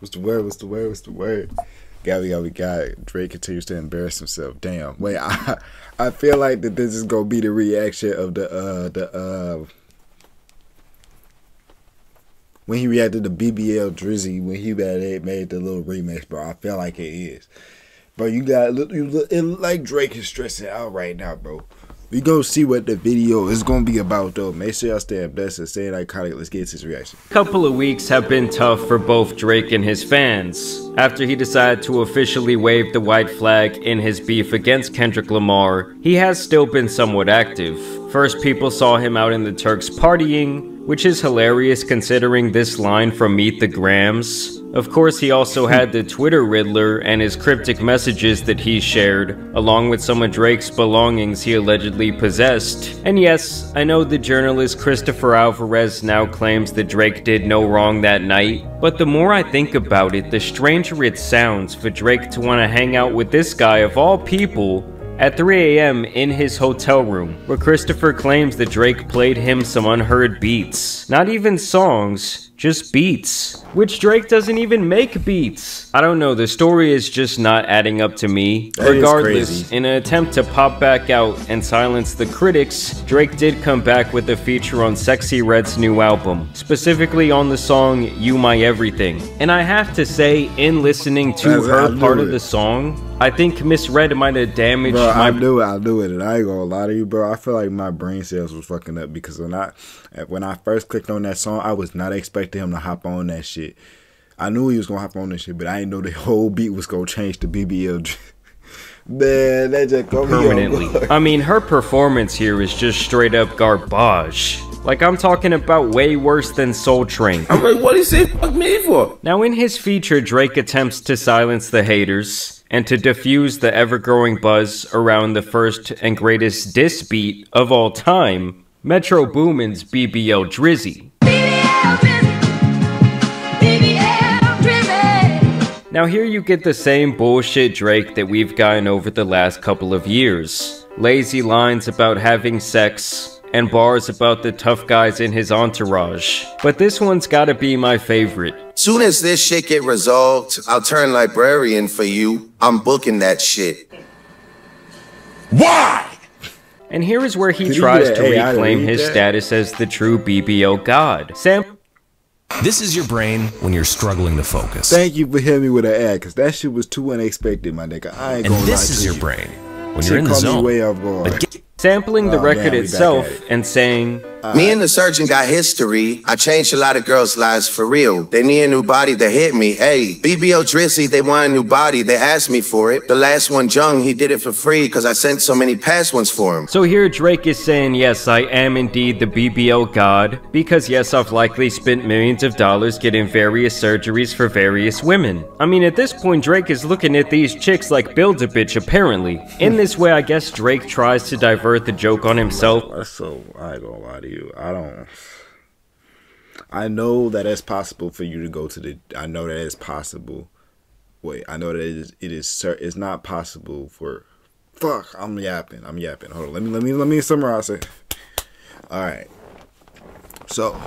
What's the word? What's the word? What's the word? We got Drake continues to embarrass himself. Damn. Wait, I feel like that this is gonna be the reaction of the when he reacted to BBL Drizzy when he made the little remix, bro. I feel like it is. Bro, you look like Drake is stressing out right now, bro. We go see what the video is gonna be about though. Make sure y'all stay up. That's Stay Iconic. Let's get his reaction. Couple of weeks have been tough for both Drake and his fans. After he decided to officially wave the white flag in his beef against Kendrick Lamar, he has still been somewhat active. First, people saw him out in the Turks partying, which is hilarious considering this line from Meet the Grams. Of course, he also had the Twitter Riddler and his cryptic messages that he shared, along with some of Drake's belongings he allegedly possessed. And yes, I know the journalist Christopher Alvarez now claims that Drake did no wrong that night, but the more I think about it, the stranger it sounds for Drake to want to hang out with this guy of all people at 3 AM in his hotel room, where Christopher claims that Drake played him some unheard beats. Not even songs, just beats. Which Drake doesn't even make beats. I don't know, the story is just not adding up to me. Regardless, in an attempt to pop back out and silence the critics, Drake did come back with a feature on Sexy Red's new album, specifically on the song You My Everything. And I have to say, in listening to her part of the song, I think Miss Red might have damaged I knew it, and I ain't gonna lie to you, bro. I feel like my brain cells was fucking up because when I first clicked on that song, I was not expecting him to hop on that shit. I knew he was gonna hop on that shit, but I didn't know the whole beat was gonna change to BBL. Man, that just got me permanently. I mean, her performance here is just straight up garbage. Like, I'm talking about way worse than Soul Train. I'm like, what is it fuck me for? Now, in his feature, Drake attempts to silence the haters and to diffuse the ever-growing buzz around the first and greatest diss beat of all time, Metro Boomin's BBL Drizzy. Now here you get the same bullshit Drake that we've gotten over the last couple of years. Lazy lines about having sex, and bars about the tough guys in his entourage. But this one's gotta be my favorite. Soon as this shit get resolved, I'll turn librarian for you. I'm booking that shit. Why? And here is where he tries to reclaim his status as the true BBL god. This is your brain when you're struggling to focus. Thank you for hitting me with an ad, cause that shit was too unexpected, my nigga. I ain't gonna lie to you. And this is your brain when you're in the zone. Sampling the record itself and saying, me and the surgeon got history. I changed a lot of girls' lives for real. They need a new body to hit me. Hey, BBL Drizzy, they want a new body. They asked me for it. The last one, Jung, he did it for free because I sent so many past ones for him. So here Drake is saying, yes, I am indeed the BBL god, because yes, I've likely spent millions of dollars getting various surgeries for various women. I mean, at this point, Drake is looking at these chicks like Build-A-Bitch, apparently. In this way, I guess Drake tries to divert the joke on himself. So, I ain't gonna lie to you. I know that it's possible for you to go to the. I know that it's possible. Wait, I know that it's not possible for. Fuck, I'm yapping. Hold on, let me summarize it. All right. So,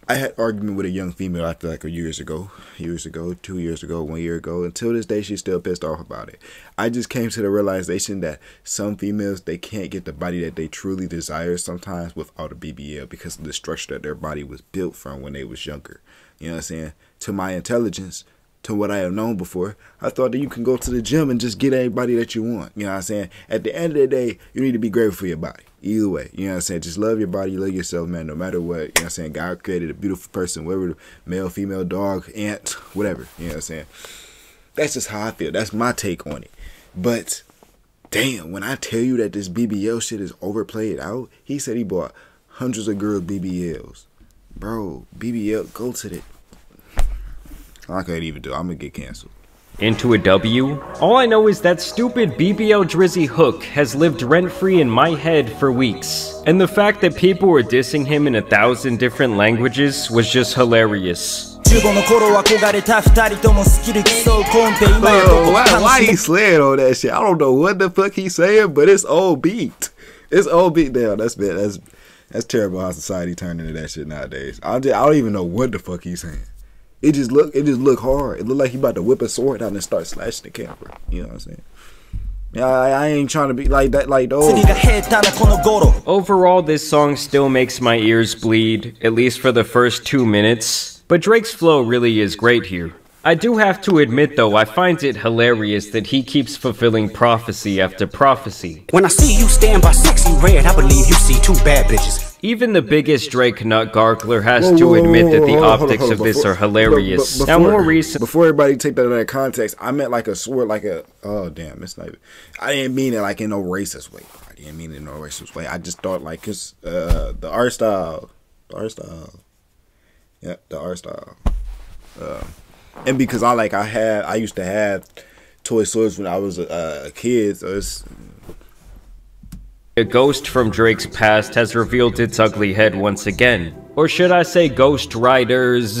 I had an argument with a young female after like 2 years ago, 1 year ago. Until this day, she's still pissed off about it. I just came to the realization that some females, they can't get the body that they truly desire sometimes without a BBL because of the structure that their body was built from when they was younger. You know what I'm saying? To my intelligence, to what I have known before, I thought that you can go to the gym and just get anybody that you want. You know what I'm saying? At the end of the day, you need to be grateful for your body. Either way, you know what I'm saying? Just love your body, love yourself, man, no matter what. You know what I'm saying? God created a beautiful person, whether male, female, dog, ant, whatever. You know what I'm saying? That's just how I feel. That's my take on it. But, damn, when I tell you that this BBL shit is overplayed out, he said he bought hundreds of girls' BBLs. Bro, BBL, go to the... I can't even do it. I'm going to get canceled. Into a W? All I know is that stupid BBL Drizzy hook has lived rent-free in my head for weeks. And the fact that people were dissing him in 1,000 different languages was just hilarious. Why he slaying on that shit? I don't know what the fuck he's saying, but it's old beat. It's old beat down. That's terrible how society turned into that shit nowadays. I don't even know what the fuck he's saying. It just look hard. It looked like he about to whip a sword out and start slashing the camera. You know what I'm saying? Yeah, I ain't trying to be like that, like those. Overall, this song still makes my ears bleed, at least for the first 2 minutes. But Drake's flow really is great here. I do have to admit though, I find it hilarious that he keeps fulfilling prophecy after prophecy. When I see you stand by sexy red, I believe you see two bad bitches. Even the biggest Drake nut gargler has to admit that the optics of this are hilarious. Now more recent. Before everybody take that in that context, I meant like a sword, like a, oh damn, it's not even, I didn't mean it like in no racist way. I didn't mean it in no racist way. I just thought like, cause the art style. Yeah, the art style. And because I used to have toy swords when I was a kid, so it's... A ghost from Drake's past has revealed its ugly head once again. Or should I say Ghost Riders?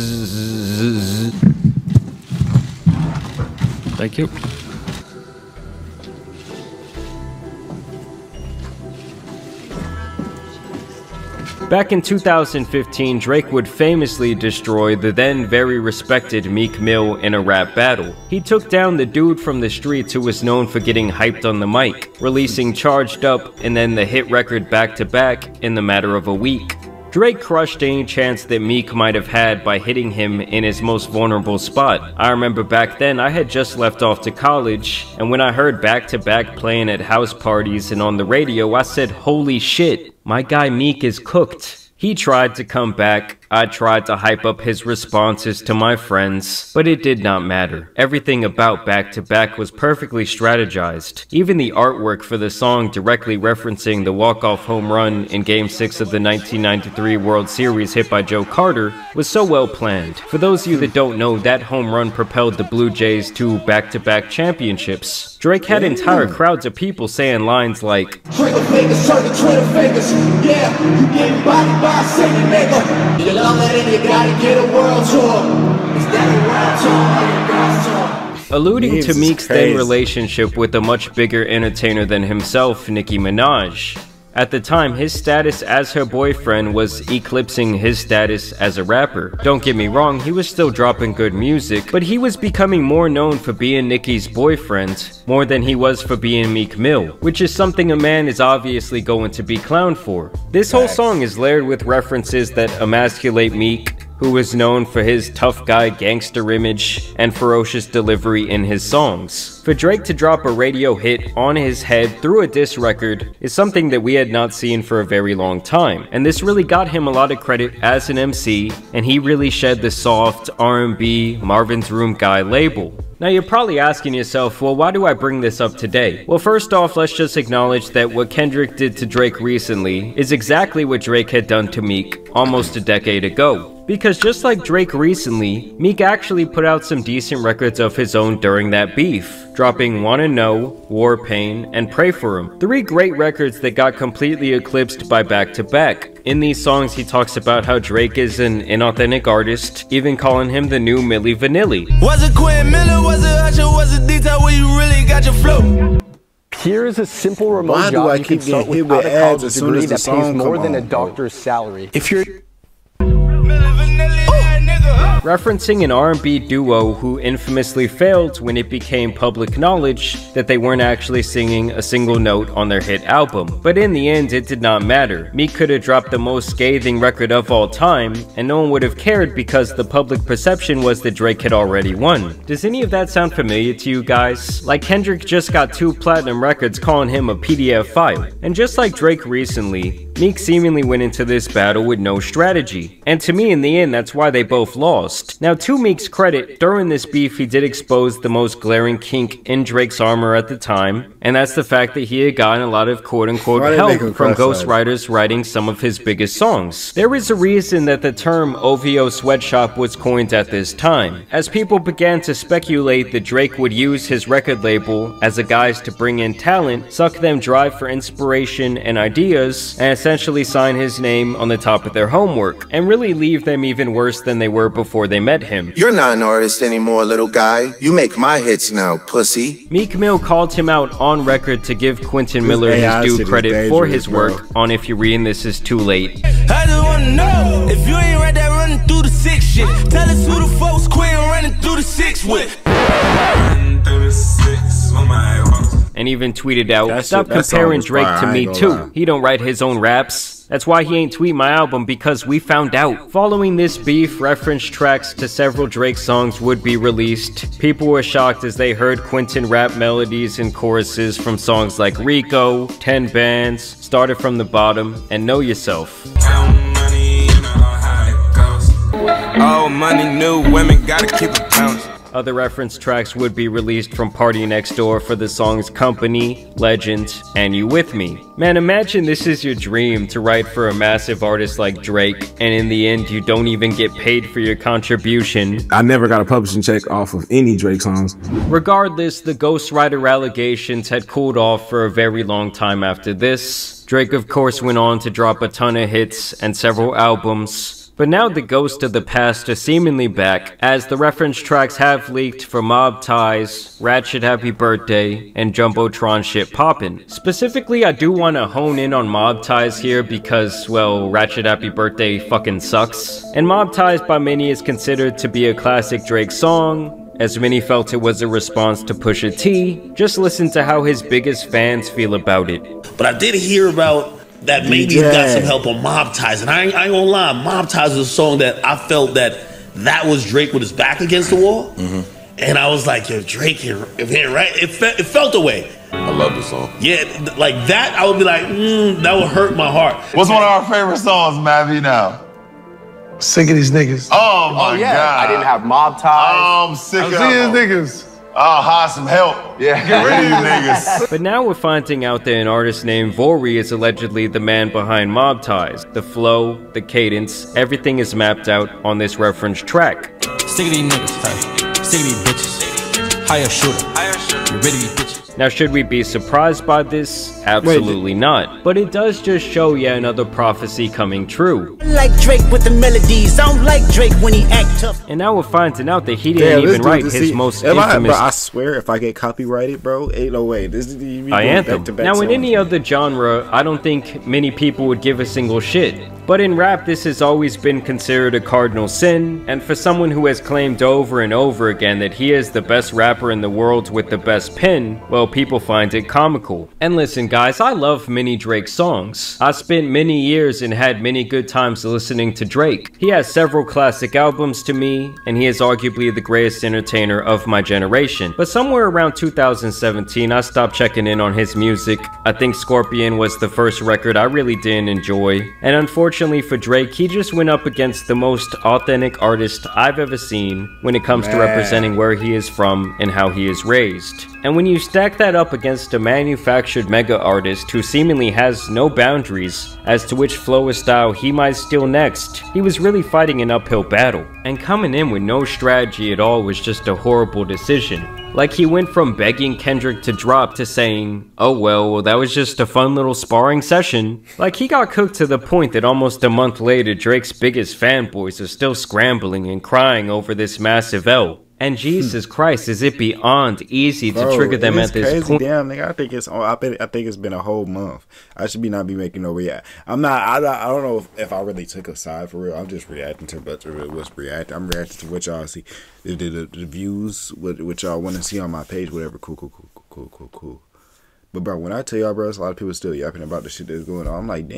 Thank you. Back in 2015, Drake would famously destroy the then very respected Meek Mill in a rap battle. He took down the dude from the streets who was known for getting hyped on the mic, releasing Charged Up and then the hit record back to back in the matter of a week. Drake crushed any chance that Meek might have had by hitting him in his most vulnerable spot. I remember back then I had just left off to college, and when I heard back to back playing at house parties and on the radio, I said, holy shit, my guy Meek is cooked. He tried to come back. I tried to hype up his responses to my friends, but it did not matter. Everything about Back to Back was perfectly strategized. Even the artwork for the song directly referencing the walk-off home run in Game 6 of the 1993 World Series hit by Joe Carter was so well planned. For those of you that don't know, that home run propelled the Blue Jays to back-to-back championships. Drake had entire crowds of people saying lines like, Trigger fingers, turn the Twitter fingers. Yeah, you getting bodied by a singing nigga. You love that and you gotta get a world tour. Is that a world tour? alluding to Meek's then relationship with a much bigger entertainer than himself, Nicki Minaj. At the time, his status as her boyfriend was eclipsing his status as a rapper. Don't get me wrong, he was still dropping good music, but he was becoming more known for being Nicki's boyfriend, more than he was for being Meek Mill, which is something a man is obviously going to be clowned for. This whole song is layered with references that emasculate Meek, who is known for his tough guy gangster image and ferocious delivery in his songs. For Drake to drop a radio hit on his head through a diss record is something that we had not seen for a very long time, and this really got him a lot of credit as an MC, and he really shed the soft R&B Marvin's Room guy label. Now you're probably asking yourself, well, why do I bring this up today? Well, first off, let's just acknowledge that what Kendrick did to Drake recently is exactly what Drake had done to Meek almost a decade ago. Because just like Drake recently, Meek actually put out some decent records of his own during that beef, dropping Wanna Know, War Pain, and Pray For Him. 3 great records that got completely eclipsed by Back to Back. In these songs, he talks about how Drake is an inauthentic artist, even calling him the new Milli Vanilli. Was it Quinn Miller, was it Usher, was it detail where you really got your flow? Here's a simple remote Why do job I you can keep getting start hit without with a ads college as soon degree as the that pays song more come than a on, doctor's salary. If you're Referencing an R&B duo who infamously failed when it became public knowledge that they weren't actually singing a single note on their hit album. But in the end, it did not matter. Meek could have dropped the most scathing record of all time, and no one would have cared because the public perception was that Drake had already won. Does any of that sound familiar to you guys? Like Kendrick just got 2 platinum records calling him a PDF file. And just like Drake recently, Meek seemingly went into this battle with no strategy. And to me, in the end, that's why they both lost. Now, to Meek's credit, during this beef, he did expose the most glaring kink in Drake's armor at the time, and that's the fact that he had gotten a lot of quote-unquote help from ghostwriters writing some of his biggest songs. There is a reason that the term OVO sweatshop was coined at this time, as people began to speculate that Drake would use his record label as a guise to bring in talent, suck them dry for inspiration and ideas, and essentially sign his name on the top of their homework, and really leave them even worse than they were before before they met him. You're not an artist anymore, little guy. You make my hits now, pussy. Meek Mill called him out on record to give Quentin Miller his due credit for his work on If You're Reading This Is Too Late. I just wanna know if you ain't right there running through the 6 shit. Tell us who the folks Quinn running through the 6 with. And even tweeted out, "Stop comparing Drake to me too. He don't write his own raps. That's why he ain't tweet my album, because we found out." Following this beef, reference tracks to several Drake songs would be released. People were shocked as they heard Quentin rap melodies and choruses from songs like Rico, 10 Bands, Started From the Bottom, and Know Yourself. Oh, money, new women, gotta keep it bouncing. Other reference tracks would be released from Party Next Door for the songs Company, Legend, and You With Me. Man, imagine this is your dream, to write for a massive artist like Drake, and in the end you don't even get paid for your contribution. I never got a publishing check off of any Drake songs. Regardless, the ghostwriter allegations had cooled off for a very long time after this. Drake of course went on to drop a ton of hits and several albums. But now the ghosts of the past are seemingly back, as the reference tracks have leaked for Mob Ties, Ratchet Happy Birthday, and Jumbotron Shit Poppin'. Specifically, I do want to hone in on Mob Ties here because, well, Ratchet Happy Birthday fucking sucks. And Mob Ties by many is considered to be a classic Drake song, as many felt it was a response to Pusha T. Just listen to how his biggest fans feel about it. But I did hear about that maybe he got some help on Mob Ties, and I ain't gonna lie, Mob Ties was a song that I felt that was Drake with his back against the wall, and I was like, yo, Drake, if he ain't right, it felt the way. I love the song. Yeah, like that, I would be like, that would hurt my heart. What's one of our favorite songs, Mavi, now? Sick of these niggas. Oh my God. I didn't have Mob Ties. Oh, I'm sick of these niggas. I'll hire some help. Yeah. Get rid of these niggas. But now we're finding out that an artist named Vori is allegedly the man behind Mob Ties. The flow, the cadence, everything is mapped out on this reference track. Sick of these niggas, hey. Sick of these bitches. Hire a shooter. Get rid of these bitches. Now, should we be surprised by this? Absolutely not. But it does just show yet another prophecy coming true. I like Drake with the melodies. I don't like Drake when he act tough. And now we're finding out that he didn't even write his most infamous. I swear, if I get copyrighted, bro, ain't no way. This is Anthem. Now, in any other genre, I don't think many people would give a single shit. But in rap, this has always been considered a cardinal sin, and for someone who has claimed over and over again that he is the best rapper in the world with the best pen, well, people find it comical. And listen guys, I love many Drake songs. I spent many years and had many good times listening to Drake. He has several classic albums to me, and he is arguably the greatest entertainer of my generation. But somewhere around 2017, I stopped checking in on his music. I think Scorpion was the first record I really didn't enjoy, and unfortunately for Drake, he just went up against the most authentic artist I've ever seen when it comes to representing where he is from and how he is raised. And when you stack that up against a manufactured mega artist who seemingly has no boundaries as to which flow or style he might steal next, he was really fighting an uphill battle. And coming in with no strategy at all was just a horrible decision. Like, he went from begging Kendrick to drop to saying, oh well, that was just a fun little sparring session. Like, he got cooked to the point that almost a month later, Drake's biggest fanboys are still scrambling and crying over this massive L. And Jesus Christ, is it beyond easy to trigger them at this point? Damn, nigga, I think it's been a whole month. I should not be making no react. I don't know if I really took a side for real. I'm just reacting to what's reacting. I'm reacting to what y'all see, the views, what y'all want to see on my page, whatever. Cool. But bro, when I tell y'all, bro, there's a lot of people still yapping about the shit that's going on. I'm like, damn,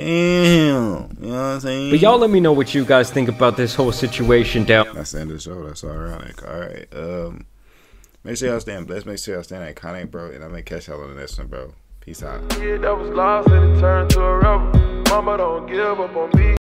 you know what I'm saying? But y'all let me know what you guys think about this whole situation down. That's the end of the show. That's ironic. All right. Make sure y'all stand blessed. Make sure y'all stand iconic, bro. And I'm gonna catch y'all on the next one, bro. Peace out. That was lost and it turned to a rebel. Mama don't give up on me.